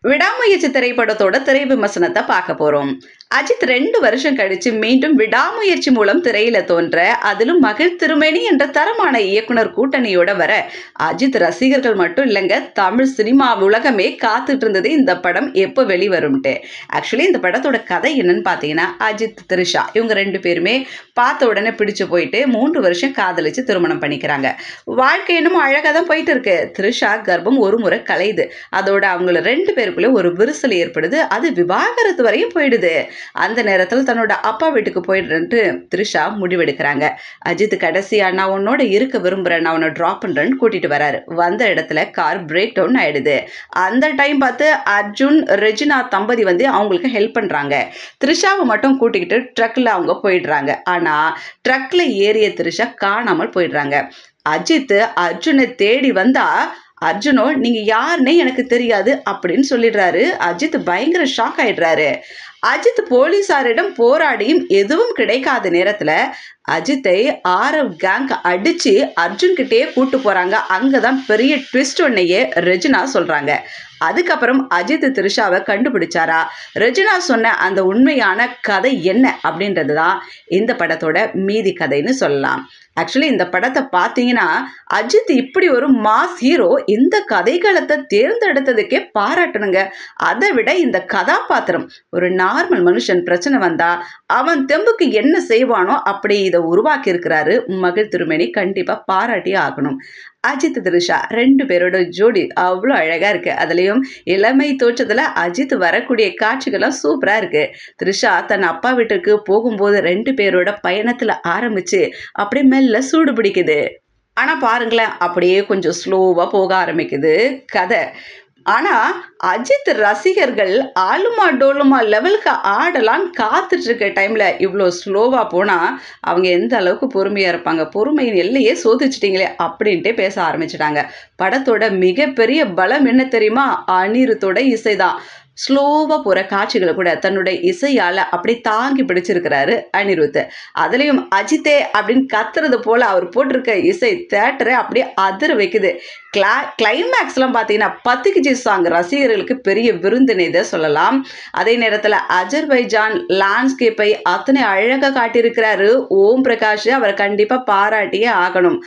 விடாமுயற்சி திரைப்படத்தோட திரை விமர்சனத்தை பார்க்க போறோம். அஜித் 2 வருஷம் கழிச்சு மீண்டும் விடாமுயற்சி மூலம் திரையில தோன்ற, அதிலும் மகிழ் திருமேனி என்ற தரமான இயக்குனர் கூட்டணியோட வர அஜித் ரசிகர்கள் மட்டும் இல்லைங்க, தமிழ் சினிமா உலகமே காத்துட்டு இருந்தது இந்த படம் எப்போ வெளிவரும்ட்டு. ஆக்சுவலி இந்த படத்தோட கதை என்னன்னு பார்த்தீங்கன்னா, அஜித் த்ரிஷா இவங்க 2 பேருமே பார்த்த உடனே பிடிச்சு போயிட்டு 3 வருஷம் காதலிச்சு திருமணம் பண்ணிக்கிறாங்க. வாழ்க்கை என்னமோ அழகாக தான் போயிட்டு இருக்கு. த்ரிஷா கர்ப்பம் ஒரு முறை கலையுது. அதோட அவங்கள 2 பேருக்குள்ள ஒரு விரிசல் ஏற்படுது. அது விவாகரத்து வரையும் போயிடுது. அந்த நேரத்தில் தன்னோட அப்பா வீட்டுக்கு போயிடுறேன்ட்டு த்ரிஷா முடிவெடுக்கிறாங்க. அஜித் கடைசியா நான் உன்னோட இருக்க விரும்புறேன், நான் உன்னை ட்ராப் பண்றேன்னு கூட்டிட்டு வராரு. வந்த இடத்துல கார் பிரேக் டவுன் ஆயிடுது. அந்த டைம் பார்த்து அர்ஜுன் ரெஜினா தம்பதி வந்து அவங்களுக்கு ஹெல்ப் பண்றாங்க. த்ரிஷாவை மட்டும் கூட்டிக்கிட்டு ட்ரக்ல அவங்க போயிடுறாங்க. ஆனா ட்ரக்ல ஏறிய த்ரிஷா காணாமல் போயிடுறாங்க. அஜித் அர்ஜுனை தேடி வந்தா அர்ஜுனோ நீங்க யாருன்னே எனக்கு தெரியாது அப்படின்னு சொல்லிடுறாரு. அஜித் பயங்கர ஷாக் ஆயிடுறாரு. அஜித் போலீசாரிடம் போராடியும் எதுவும் கிடைக்காத நேரத்துல அஜித்தை ஆரவ் கேங் அடிச்சு அர்ஜுன் கிட்டே கூட்டு போறாங்க. அங்கதான் பெரிய ட்விஸ்ட் ஒன்னையே ரெஜினா சொல்றாங்க. அதுக்கப்புறம் அஜித் த்ரிஷாவை கண்டுபிடிச்சாரா, ரெஜினா சொன்ன அந்த உண்மையான கதை என்ன அப்படின்றது தான் இந்த படத்தோட மீதி கதைன்னு சொல்லலாம். ஆக்சுவலி இந்த படத்தை பார்த்தீங்கன்னா, அஜித் இப்படி ஒரு மாஸ் ஹீரோ இந்த கதைக்களத்தை தேர்ந்தெடுத்ததுக்கே பாராட்டணுங்க. அதை விட இந்த கதாபாத்திரம், ஒரு நார்மல் மனுஷன் பிரச்சனை வந்தா அவன் தெம்புக்கு என்ன செய்வானோ அப்படி இதை உருவாக்கி இருக்கிறாரு மகிழ் திருமேனி. கண்டிப்பா பாராட்டியே ஆகணும். அஜித் த்ரிஷா 2 பேரோட ஜோடி அவ்வளோ அழகா இருக்கு. அதுலயும் இளமை தோற்றத்துல அஜித் வரக்கூடிய காட்சிகள்லாம் சூப்பரா இருக்கு. த்ரிஷா தன் அப்பா வீட்டுக்கு போகும்போது 2 பேரோட பயணத்துல ஆரம்பிச்சு அப்படியே மெல்ல சூடு பிடிக்குது. ஆனா பாருங்களேன், அப்படியே கொஞ்சம் ஸ்லோவா போக ஆரம்பிக்குது கதை. ஆனா அஜித் ரசிகர்கள் ஆலுமா டோலுமா லெவலுக்கு ஆடலாம் காத்துட்டு இருக்க டைம்ல இவ்வளோ ஸ்லோவா போனா அவங்க எந்த அளவுக்கு பொறுமையா இருப்பாங்க. பொறுமையின் எல்லையே சோதிச்சிட்டீங்களே அப்படின்ட்டே பேச ஆரம்பிச்சிட்டாங்க. படத்தோட மிகப்பெரிய பலம் என்ன தெரியுமா? அனிருத்தோட இசைதான். ஸ்லோவாக போகிற காட்சிகளை கூட தன்னுடைய இசையால் அப்படி தாங்கி பிடிச்சிருக்கிறாரு அனிருத். அதுலேயும் அஜித்தே அப்படின்னு கத்துறது போல் அவர் போட்டிருக்க இசை தேட்டரை அப்படியே அதிர வைக்குது. கிளைமேக்ஸ்லாம் பார்த்தீங்கன்னா பத்துக்கிச்சி சாங் ரசிகர்களுக்கு பெரிய விருந்தினை இதை சொல்லலாம். அதே நேரத்தில் அஜர்பைஜான் லேண்ட்ஸ்கேப்பை அத்தனை அழகாக காட்டியிருக்கிறாரு ஓம் பிரகாஷ். அவரை கண்டிப்பாக பாராட்டியே ஆகணும்.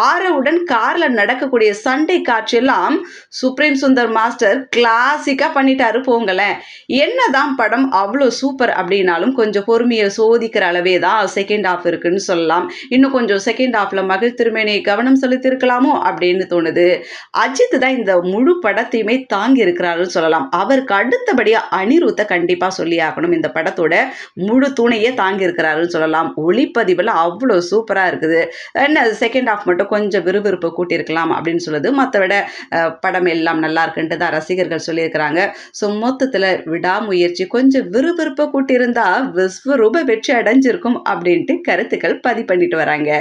ஆரவுடன் காரில் நடக்கக்கூடிய சண்டை காட்சியெல்லாம் சுப்ரீம் சுந்தர் மாஸ்டர் கிளாசிக்காக பண்ணிட்டாரு போங்களேன். என்னதான் படம் அவ்வளோ சூப்பர் அப்படின்னாலும் கொஞ்சம் பொறுமையை சோதிக்கிற அளவே தான் செகண்ட் ஹாஃப் இருக்குன்னு சொல்லலாம். இன்னும் கொஞ்சம் செகண்ட் ஹாஃப்ல மகிழ் திருமேனி கவனம் செலுத்திருக்கலாமோ அப்படின்னு தோணுது. அஜித் தான் இந்த முழு படத்தையுமே தாங்கி இருக்கிறாருன்னு சொல்லலாம். அவருக்கு அடுத்தபடியா அனிருத்தை கண்டிப்பா சொல்லி ஆகணும். இந்த படத்தோட முழு துணையே தாங்கி இருக்கிறாருன்னு சொல்லலாம். ஒளிப்பதிவில் அவ்வளோ சூப்பரா இருக்குது. என்ன செகண்ட் ஹாஃப் மட்டும் கொஞ்சம் விறுவிறுப்பு கூட்டியிருக்கலாம் அப்படின்னு சொல்லுது. மற்ற விட படம் எல்லாம் நல்லா இருக்குன்ட்டு தான் ரசிகர்கள் சொல்லியிருக்கிறாங்க. ஸோ மொத்தத்தில் விடாமுயற்சி கொஞ்சம் விறுவிறுப்பை கூட்டியிருந்தா விஸ்வரூப வெற்றி அடைஞ்சிருக்கும் அப்படின்ட்டு கருத்துக்கள் பதிவு பண்ணிட்டு வராங்க.